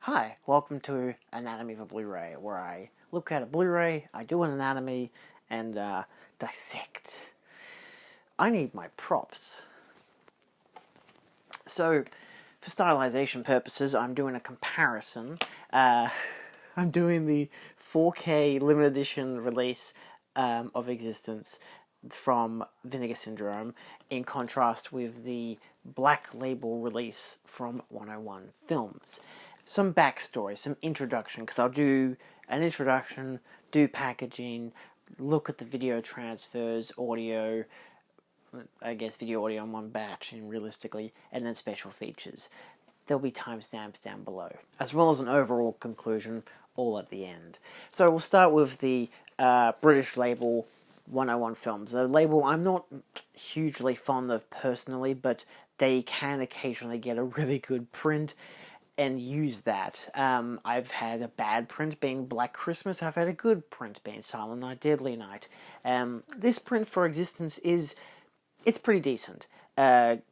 Hi, welcome to Anatomy of a Blu-ray, where I look at a Blu-ray, I do an anatomy, and dissect. I need my props. So, for stylization purposes, I'm doing a comparison. I'm doing the 4K limited edition release of eXistenZ from Vinegar Syndrome, in contrast with the black label release from 101 Films. Some backstory, some introduction, because I'll do an introduction, do packaging, look at the video transfers, audio, I guess video audio in one batch, and realistically, and then special features. There'll be timestamps down below, as well as an overall conclusion, all at the end. So we'll start with the British label 101 Films. A label I'm not hugely fond of personally, but they can occasionally get a really good print and use that. I've had a bad print being Black Christmas. I've had a good print being Silent Night, Deadly Night. This print for eXistenZ it's pretty decent.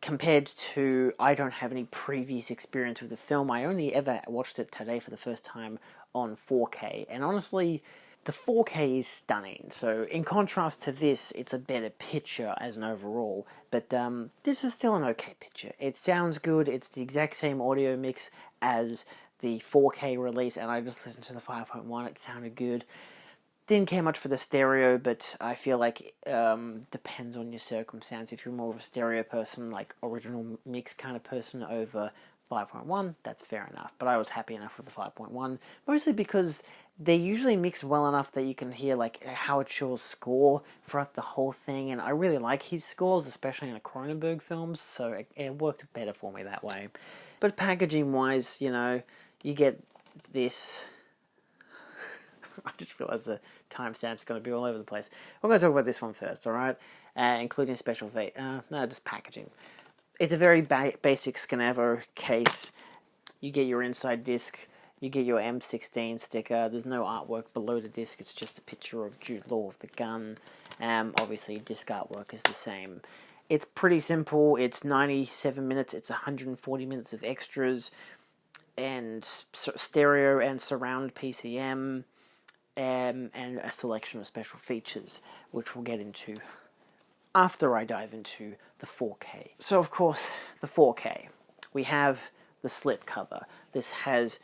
Compared to, I don't have any previous experience with the film. I only ever watched it today for the first time on 4K. And honestly, the 4K is stunning. So in contrast to this, it's a better picture as an overall. But this is still an okay picture. It sounds good. It's the exact same audio mix as the 4K release. And I just listened to the 5.1. It sounded good. Didn't care much for the stereo, but I feel like depends on your circumstance. If you're more of a stereo person, like original mix kind of person over 5.1, that's fair enough. But I was happy enough with the 5.1, mostly because they usually mix well enough that you can hear like Howard Shore's score throughout the whole thing, and I really like his scores, especially in the Cronenberg films, so it worked better for me that way. But packaging-wise, you know, you get this. I just realised the timestamp's going to be all over the place. We're going to talk about this one first, alright? Including special no, just packaging. It's a very basic Scanavo case. You get your inside disc, you get your M16 sticker. There's no artwork below the disc, it's just a picture of Jude Law with the gun. Obviously, disc artwork is the same. It's pretty simple. It's 97 minutes, it's 140 minutes of extras, and stereo and surround PCM. And a selection of special features, which we'll get into after I dive into the 4K. So, of course, the 4K. We have the slip cover. This has,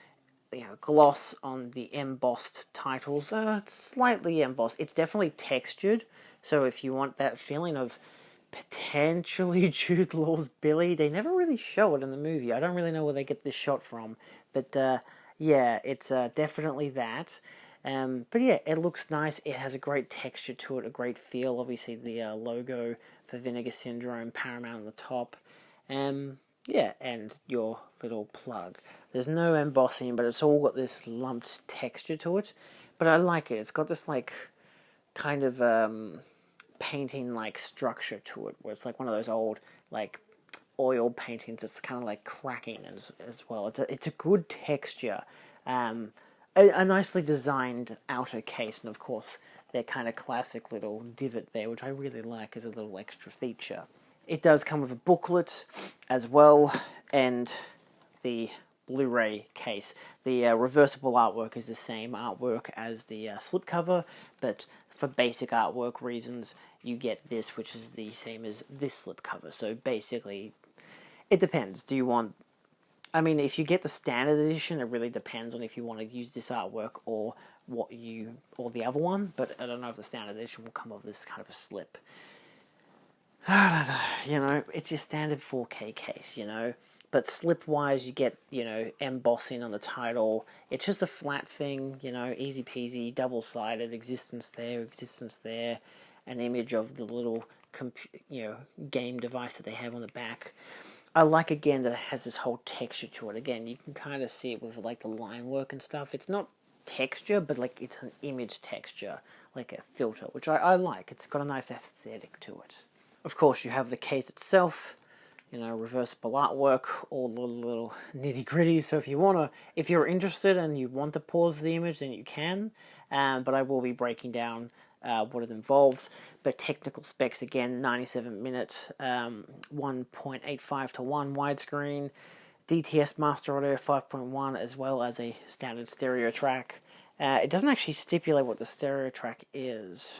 gloss on the embossed titles. Slightly embossed. It's definitely textured, so if you want that feeling of potentially Jude Law's Billy, they never really show it in the movie. I don't really know where they get this shot from, but yeah, it's definitely that. But yeah, it looks nice. It has a great texture to it, a great feel. Obviously, the logo for Vinegar Syndrome, Paramount on the top. Yeah, and your little plug. There's no embossing, but it's all got this lumped texture to it. But I like it. It's got this, like, kind of painting-like structure to it, where it's like one of those old, like, oil paintings that's kind of, like, cracking as well. It's a good texture. A nicely designed outer case, and of course, their kind of classic little divot there, which I really like as a little extra feature. It does come with a booklet as well, and the Blu-ray case. The reversible artwork is the same artwork as the slipcover, but for basic artwork reasons, you get this, which is the same as this slipcover. So basically, it depends. Do you want... I mean, if you get the standard edition, it really depends on if you want to use this artwork or or the other one, but I don't know if the standard edition will come with this kind of a slip. I don't know, it's your standard 4K case, but slip-wise, you get, embossing on the title. It's just a flat thing, easy peasy, double-sided, eXistenZ there, an image of the little, game device that they have on the back. I like, again, that it has this whole texture to it. Again, you can kind of see it with, like, the line work and stuff. It's not texture, but, like, it's an image texture, like a filter, which I like. It's got a nice aesthetic to it. Of course, you have the case itself, reversible artwork, all the little nitty-gritty. So if you're interested and you want to pause the image, then you can. But I will be breaking down what it involves. But technical specs, again, 97 minutes, 1.85:1 widescreen, DTS Master Audio 5.1 as well as a standard stereo track. It doesn't actually stipulate what the stereo track is.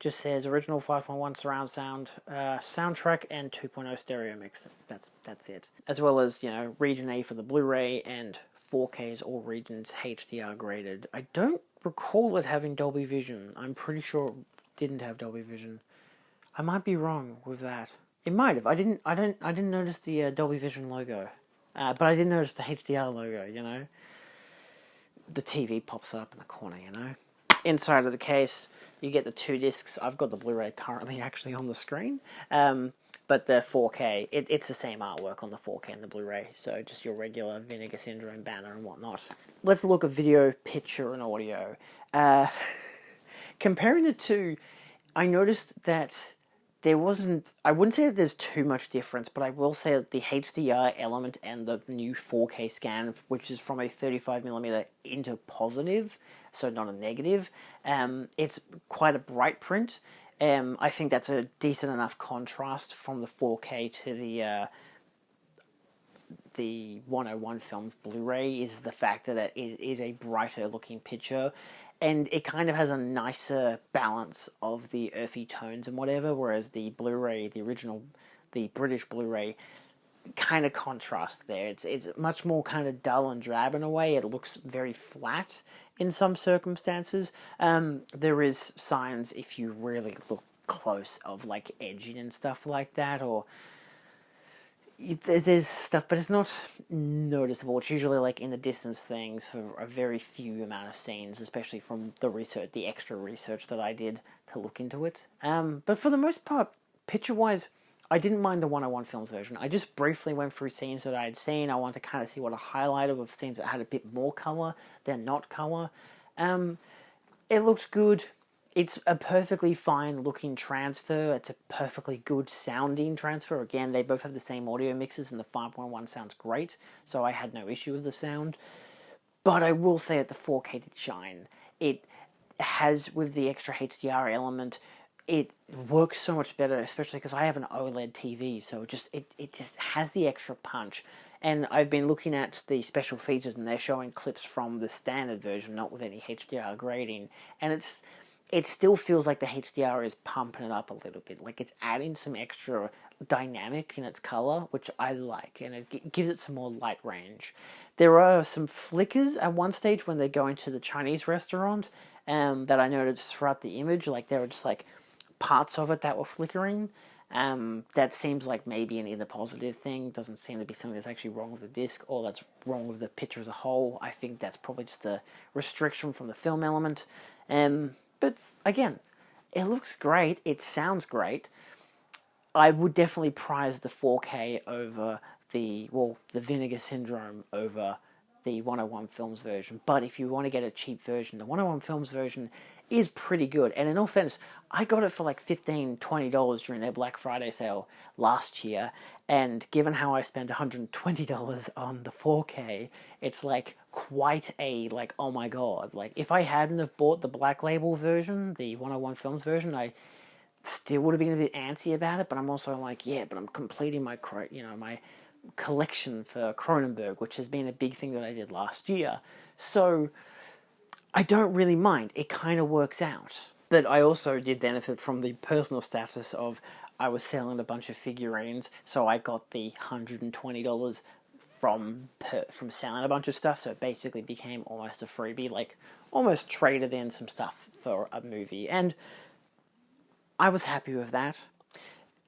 Just says original 5.1 surround sound, soundtrack, and 2.0 stereo mix. That's it. As well as, you know, region A for the Blu-ray and 4K's all regions HDR graded. I don't recall it having Dolby Vision. I'm pretty sure it didn't have Dolby Vision. I might be wrong with that. It might have. I didn't notice the Dolby Vision logo, but I did notice the HDR logo. You know, the TV pops up in the corner. You know, inside of the case, you get the 2 discs. I've got the Blu-ray currently actually on the screen, but the 4K, it's the same artwork on the 4K and the Blu-ray. So just your regular Vinegar Syndrome banner and whatnot. Let's look at video, picture, and audio. Comparing the two, I noticed that there wasn't, I wouldn't say that there's too much difference, but I will say that the HDR element and the new 4K scan, which is from a 35mm into positive, so not a negative, it's quite a bright print. I think that's a decent enough contrast from the 4K to the 101 Films Blu-ray, is the fact that it is a brighter looking picture. And it kind of has a nicer balance of the earthy tones and whatever, whereas the Blu-ray, the original, the British Blu-ray, kind of contrasts there. It's much more kind of dull and drab in a way. It looks very flat in some circumstances. There is signs, if you really look close, of like edging and stuff like that, or there's stuff, but it's not noticeable. It's usually like in the distance things for a very few amount of scenes, especially from the research, the extra research that I did to look into it. But for the most part, picture-wise, I didn't mind the 101 Films version. I just briefly went through scenes that I had seen. I wanted to kind of see what a highlight of scenes that had a bit more colour than not colour. It looks good. It's a perfectly fine looking transfer. It's a perfectly good sounding transfer. Again, they both have the same audio mixes and the 5.1 sounds great, so I had no issue with the sound. But I will say that the 4K did shine. It has, with the extra HDR element, it works so much better, especially because I have an OLED TV, so it just has the extra punch. And I've been looking at the special features, and they're showing clips from the standard version, not with any HDR grading, and it still feels like the HDR is pumping it up a little bit. Like it's adding some extra dynamic in its color, which I like, and it gives it some more light range. There are some flickers at one stage when they go into the Chinese restaurant that I noticed throughout the image. Like there were just like parts of it that were flickering. That seems like maybe an inner positive thing. Doesn't seem to be something that's actually wrong with the disc or that's wrong with the picture as a whole. I think that's probably just a restriction from the film element. But again, it looks great. It sounds great. I would definitely prize the 4K over the Vinegar Syndrome over the 101 Films version. But if you want to get a cheap version, the 101 Films version is pretty good. And in all fairness, I got it for like $15, $20 during their Black Friday sale last year. And given how I spent $120 on the 4K, it's like quite a, like, oh my god. Like, if I hadn't have bought the Black Label version, the 101 Films version, I still would have been a bit antsy about it. But I'm also like, yeah, but I'm completing my, my collection for Cronenberg, which has been a big thing that I did last year. So I don't really mind. It kind of works out. But I also did benefit from the personal status of I was selling a bunch of figurines, so I got the $120 from selling a bunch of stuff, so it basically became almost a freebie, like almost traded in some stuff for a movie, and I was happy with that.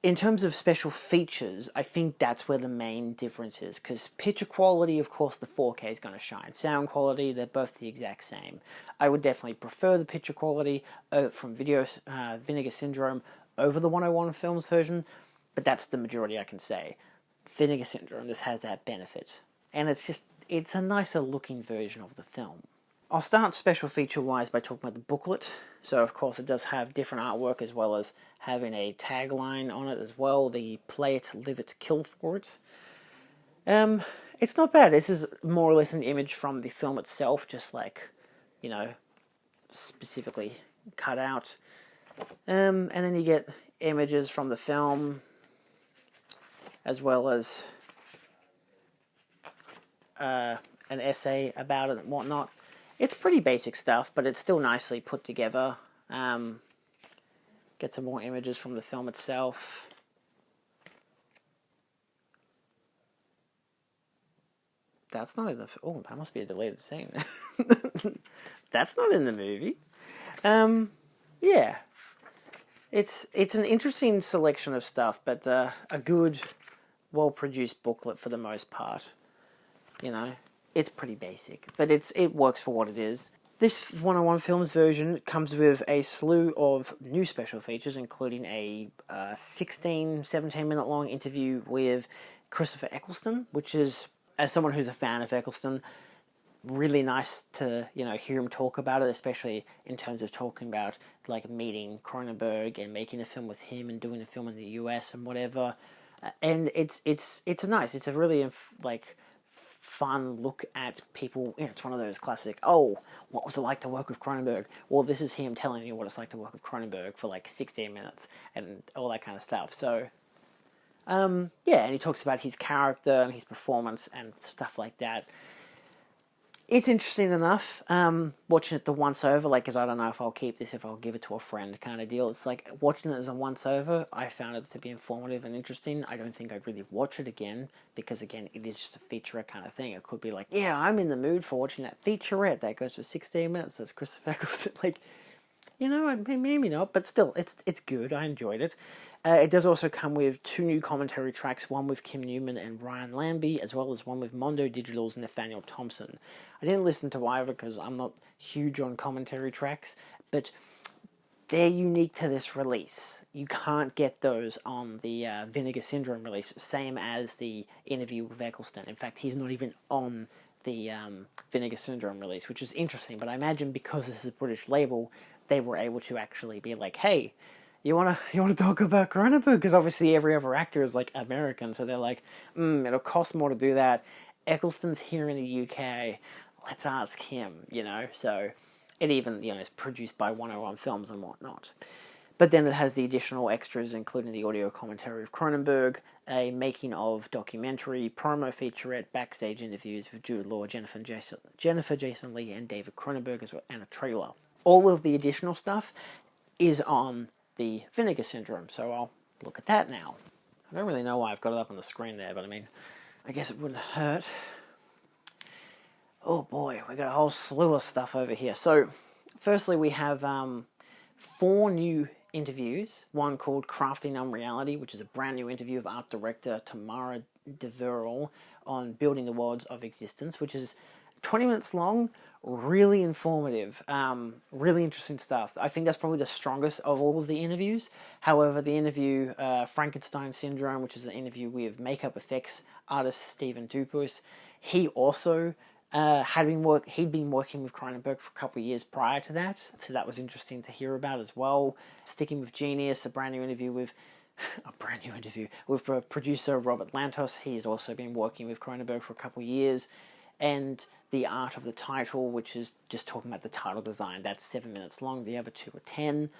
In terms of special features, I think that's where the main difference is, because picture quality, of course, the 4K is going to shine. Sound quality, they're both the exact same. I would definitely prefer the picture quality from Vinegar Syndrome over the 101 Films version, but that's the majority I can say. Vinegar Syndrome just has that benefit, and it's a nicer looking version of the film. I'll start special feature-wise by talking about the booklet. So, of course, it does have different artwork as well as having a tagline on it as well. The play it, live it, kill for it. It's not bad. This is more or less an image from the film itself, just like, specifically cut out. And then you get images from the film, as well as an essay about it and whatnot. It's pretty basic stuff, but it's still nicely put together. Get some more images from the film itself. That's not in the... Oh, that must be a deleted scene. That's not in the movie. Yeah. It's an interesting selection of stuff, but a good, well-produced booklet for the most part. You know, it's pretty basic, but it works for what it is. This 101 Films version comes with a slew of new special features, including a 16, 17-minute long interview with Christopher Eccleston, which is, as someone who's a fan of Eccleston, really nice to, you know, hear him talk about it, especially in terms of talking about, like, meeting Cronenberg and making a film with him and doing a film in the US and whatever. And it's nice. It's a really, like, fun look at people. You know, it's one of those classic, oh, what was it like to work with Cronenberg? Well, this is him telling you what it's like to work with Cronenberg for, like, 16 minutes and all that kind of stuff. So, yeah, and he talks about his character and his performance and stuff like that. It's interesting enough, watching it the once over, like, because I don't know if I'll keep this, if I'll give it to a friend kind of deal. It's like, watching it as a once over, I found it to be informative and interesting. I don't think I'd really watch it again, because, again, it is just a featurette kind of thing. It could be like, yeah, I'm in the mood for watching that featurette that goes for 16 minutes, that's Christopher Eccleston. Like, you know, maybe not, but still, it's good. I enjoyed it. It does also come with 2 new commentary tracks, one with Kim Newman and Ryan Lambie, as well as one with Mondo Digital's Nathaniel Thompson. I didn't listen to either because I'm not huge on commentary tracks, but they're unique to this release. You can't get those on the Vinegar Syndrome release, same as the interview with Eccleston. In fact, he's not even on the Vinegar Syndrome release, which is interesting, but I imagine because this is a British label, they were able to actually be like, hey, you wanna talk about Cronenberg? Because obviously every other actor is, like, American, so they're like, it'll cost more to do that. Eccleston's here in the UK, let's ask him, you know? So it even, you know, is produced by 101 Films and whatnot. But then it has the additional extras, including the audio commentary of Cronenberg, a making-of documentary, promo featurette, backstage interviews with Jude Law, Jennifer Jason Leigh, and David Cronenberg, as well, and a trailer. All of the additional stuff is on the Vinegar Syndrome, so I'll look at that now. I don't really know why I've got it up on the screen there, but I mean, I guess it wouldn't hurt. Oh boy, we got a whole slew of stuff over here. So, firstly, we have 4 new interviews. One called Crafting Unreality, which is a brand new interview of art director Tamara Deverell on building the worlds of existence, which is 20 minutes long, really informative, really interesting stuff. I think that's probably the strongest of all of the interviews. However, the interview, Frankenstein Syndrome, which is an interview with makeup effects artist Stephen Dupus, he also he'd been working with Cronenberg for a couple of years prior to that, so that was interesting to hear about as well. Sticking with Genius, a brand new interview with producer Robert Lantos. He's also been working with Cronenberg for a couple of years. And the art of the title, which is just talking about the title design. That's 7 minutes long. The other 2 are 10.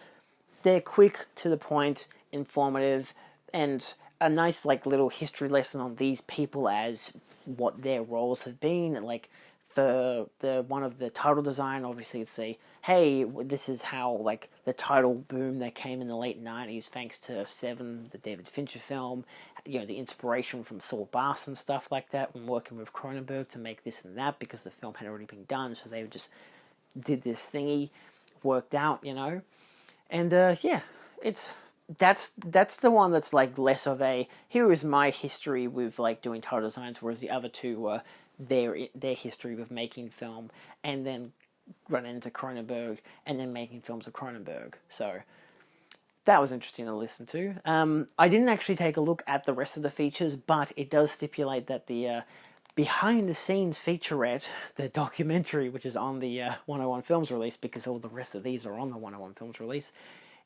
They're quick, to the point, informative, and a nice, like, little history lesson on these people as what their roles have been. Like, for the one of the title design, obviously it's hey, this is how, like, the title boom that came in the late 90s thanks to Seven, the David Fincher film, you know, the inspiration from Saul Bass and stuff like that when working with Cronenberg to make this and that because the film had already been done, so they just did this thingy, worked out, you know. And yeah, that's the one that's, like, less of a, here is my history with, like, doing title designs, whereas the other 2 were their history with making film, and then run into Cronenberg, and then making films with Cronenberg. So that was interesting to listen to. I didn't actually take a look at the rest of the features, but it does stipulate that the behind-the-scenes featurette, the documentary, which is on the 101 Films release, because all the rest of these are on the 101 Films release,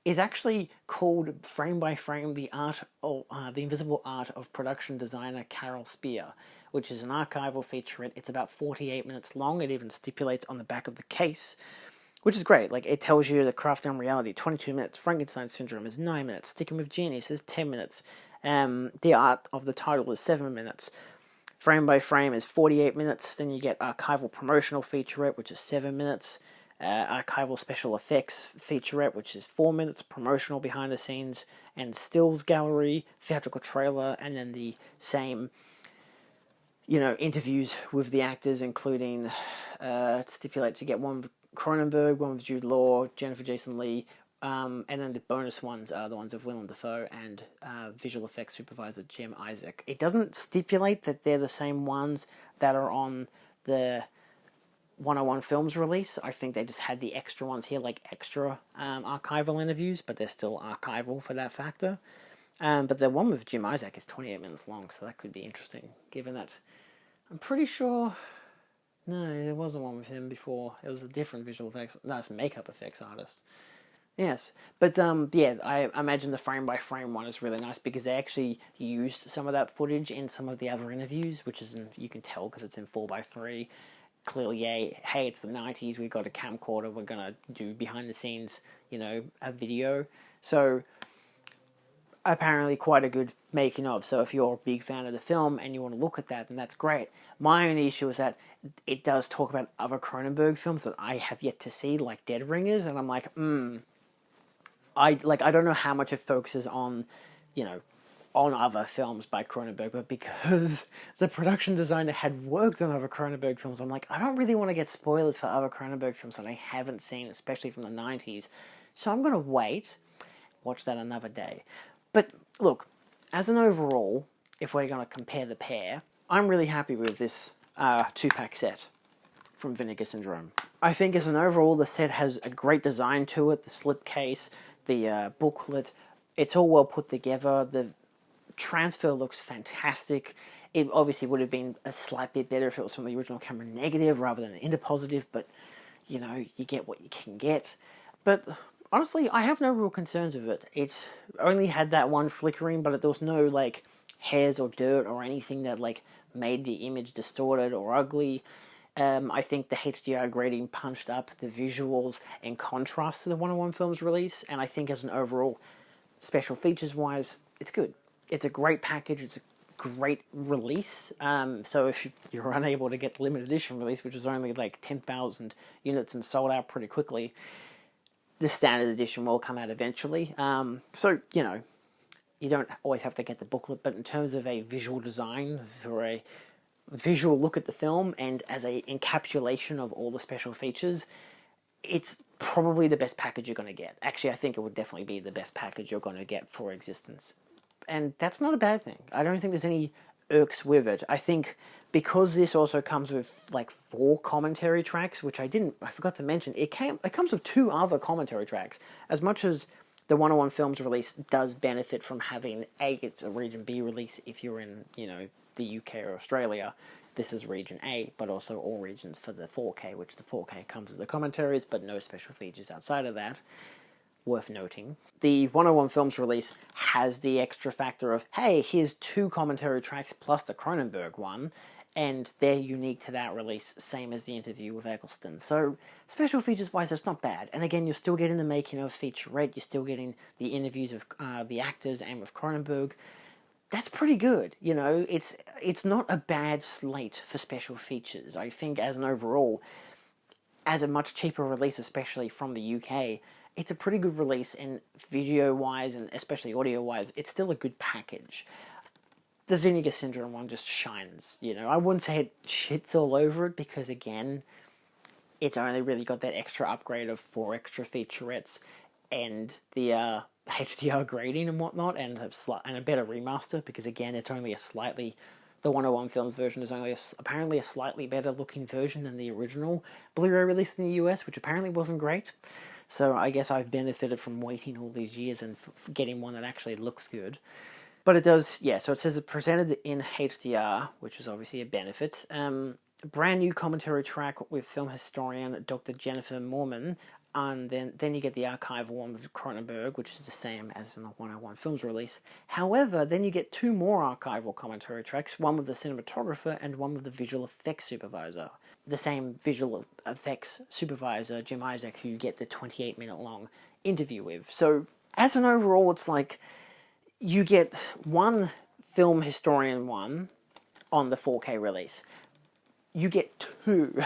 is actually called Frame by Frame, the Invisible Art of Production Designer Carol Spear, which is an archival featurette. It's about 48 minutes long. It even stipulates on the back of the case, which is great. Like, it tells you the Crafting Unreality, 22 minutes. Frankenstein Syndrome is 9 minutes. Sticking with Genius is 10 minutes. The art of the title is 7 minutes. Frame by Frame is 48 minutes. Then you get Archival Promotional Featurette, which is 7 minutes. Archival Special Effects Featurette, which is 4 minutes. Promotional Behind the Scenes and Stills Gallery, Theatrical Trailer, and then the same, interviews with the actors, including stipulate to get one with Cronenberg, one with Jude Law, Jennifer Jason Leigh, and then the bonus ones are the ones of Willem Dafoe and visual effects supervisor Jim Isaac. It doesn't stipulate that they're the same ones that are on the 101 Films release. I think they just had the extra ones here, like extra archival interviews, but they're still archival for that factor. But the one with Jim Isaac is 28 minutes long, so that could be interesting, given that I'm pretty sure... No, there wasn't one with him before. It was a different visual effects... No, it's a makeup effects artist. Yes, but yeah, I imagine the frame-by-frame one is really nice because they actually used some of that footage in some of the other interviews, which is, you can tell because it's in 4:3. Clearly, yeah, hey, it's the 90s, we've got a camcorder, we're going to do behind-the-scenes, a video. So, apparently quite a good making of. So if you're a big fan of the film and you want to look at that, then that's great. My only issue is that it does talk about other Cronenberg films that I have yet to see, like Dead Ringers, and I'm like, I don't know how much it focuses on, on other films by Cronenberg, but because the production designer had worked on other Cronenberg films, I'm like, I don't really want to get spoilers for other Cronenberg films that I haven't seen, especially from the 90s. So I'm going to wait, watch that another day. But look, as an overall, if we're going to compare the pair, I'm really happy with this 2-pack set from Vinegar Syndrome. I think as an overall, the set has a great design to it, the slipcase, the booklet, it's all well put together, the transfer looks fantastic. It obviously would have been a slight bit better if it was from the original camera negative rather than an interpositive, but, you get what you can get. But honestly, I have no real concerns with it. It only had that one flickering, but there was no, hairs or dirt or anything that, made the image distorted or ugly. I think the HDR grading punched up the visuals in contrast to the 101 Films release, and I think as an overall, special features-wise, it's good. It's a great package, it's a great release, so if you're unable to get the limited edition release, which was only 10,000 units and sold out pretty quickly, the standard edition will come out eventually. So, you don't always have to get the booklet, but in terms of a visual design, for a visual look at the film, and as a encapsulation of all the special features, it's probably the best package you're going to get. Actually, I think it would definitely be the best package you're going to get for eXistenZ. And that's not a bad thing. I don't think there's any irks with it. I think because this also comes with 4 commentary tracks, which I forgot to mention, it comes with 2 other commentary tracks. As much as the 101 Films release does benefit from having it's a Region B release if you're in, the UK or Australia, this is Region A, but also all regions for the 4K, which the 4K comes with the commentaries, but no special features outside of that. Worth noting. The 101 Films release has the extra factor of, hey, here's 2 commentary tracks plus the Cronenberg one, and they're unique to that release, same as the interview with eXistenZ. So, special features-wise, it's not bad. And again, you're still getting the making of featurette, you're still getting the interviews of the actors and with Cronenberg. That's pretty good, It's not a bad slate for special features. I think as an overall, as a much cheaper release, especially from the UK, it's a pretty good release, and video-wise, and especially audio-wise, it's still a good package. The Vinegar Syndrome one just shines, I wouldn't say it shits all over it, because again, it's only really got that extra upgrade of 4 extra featurettes, and the HDR grading and whatnot, and a better remaster, because again, it's only the 101 Films version is only apparently a slightly better looking version than the original Blu-ray release in the US, which apparently wasn't great. So I guess I've benefited from waiting all these years and getting one that actually looks good. But it does, so it says it presented in HDR, which is obviously a benefit. Brand new commentary track with film historian Dr. Jennifer Moorman, and then you get the archival one with Cronenberg, which is the same as in the 101 Films release. However, then you get 2 more archival commentary tracks, one with the cinematographer and one with the visual effects supervisor. The same visual effects supervisor, Jim Isaac, who you get the 28-minute long interview with. So, as an overall, it's you get one film historian one, on the 4K release. You get 2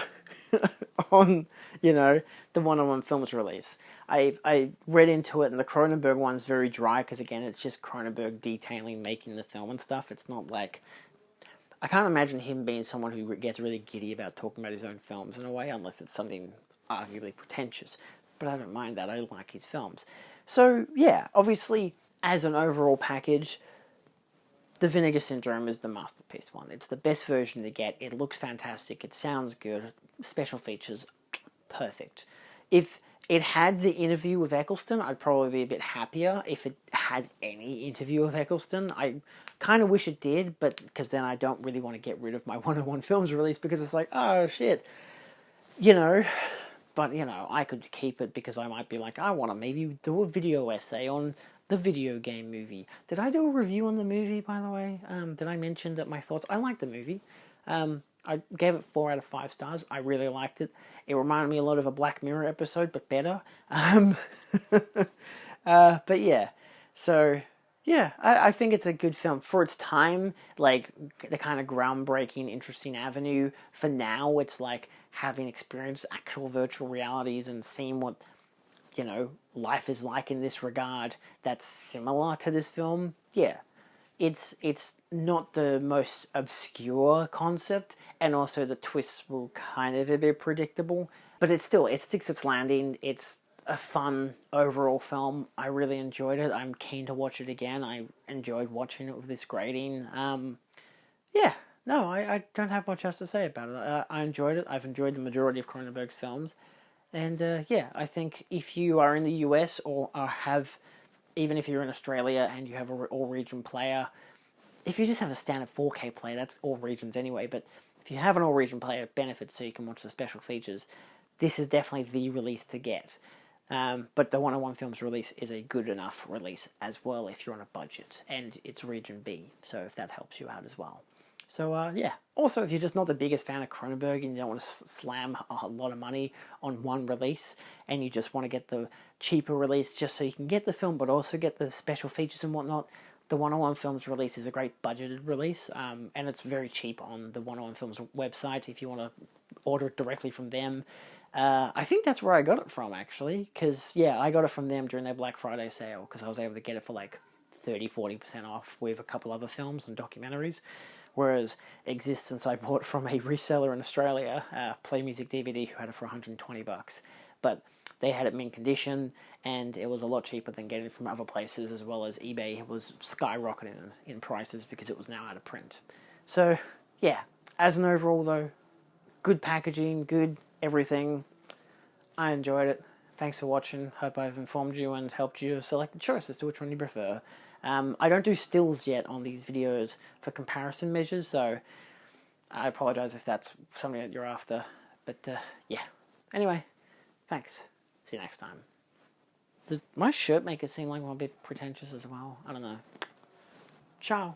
on, you know, the 101 Films release. I read into it, and the Cronenberg one's very dry, because again, it's just Cronenberg detailing making the film and stuff. It's not like... I can't imagine him being someone who gets really giddy about talking about his own films in a way, unless it's something arguably pretentious. But I don't mind that. I like his films. So, yeah, obviously, as an overall package, the Vinegar Syndrome is the masterpiece one. It's the best version to get. It looks fantastic. It sounds good. Special features, perfect. If it had the interview with Eccleston, I'd probably be a bit happier if it had any interview with Eccleston. I kind of wish it did, but because then I don't really want to get rid of my 101 Films release, because it's like, oh shit, you know. But, you know, I could keep it because I might be like, I want to maybe do a video essay on the video game movie. Did I do a review on the movie, by the way? Did I mention that my thoughts? I liked the movie. I gave it 4 out of 5 stars. I really liked it. It reminded me a lot of a Black Mirror episode, but better. But yeah, so yeah, I think it's a good film for its time. Like the kind of groundbreaking, interesting avenue. For now, it's like having experienced actual virtual realities and seeing what, you know, life is like in this regard. That's similar to this film. Yeah. It's not the most obscure concept, and also the twists were kind of a bit predictable, but it sticks its landing. It's a fun overall film. I really enjoyed it. I'm keen to watch it again. I enjoyed watching it with this grading. Yeah, no, I don't have much else to say about it. I enjoyed it. I've enjoyed the majority of Cronenberg's films, and yeah, I think if you are in the US or have... even if you're in Australia and you have an all-region player, if you just have a standard 4K player, that's all regions anyway, but if you have an all-region player, it benefits so you can watch the special features. This is definitely the release to get. But the 101 Films release is a good enough release as well if you're on a budget, and it's region B, so if that helps you out as well. So, yeah. Also, if you're just not the biggest fan of Cronenberg and you don't want to slam a lot of money on one release, and you just want to get the cheaper release just so you can get the film but also get the special features and whatnot, the 101 Films release is a great budgeted release, and it's very cheap on the 101 Films website if you want to order it directly from them. I think that's where I got it from, actually, because, yeah, I got it from them during their Black Friday sale, because I was able to get it for like 30-40% off with a couple other films and documentaries. Whereas eXistenZ I bought from a reseller in Australia, Play Music DVD, who had it for $120. But they had it mint condition, and it was a lot cheaper than getting it from other places, as well as eBay was skyrocketing in prices because it was now out of print. So, yeah, as an overall though, good packaging, good everything. I enjoyed it. Thanks for watching. Hope I've informed you and helped you select a choice as to which one you prefer. I don't do stills yet on these videos for comparison measures, so I apologize if that's something that you're after. But, yeah. Anyway, thanks. See you next time. Does my shirt make it seem like I'm a bit pretentious as well? I don't know. Ciao.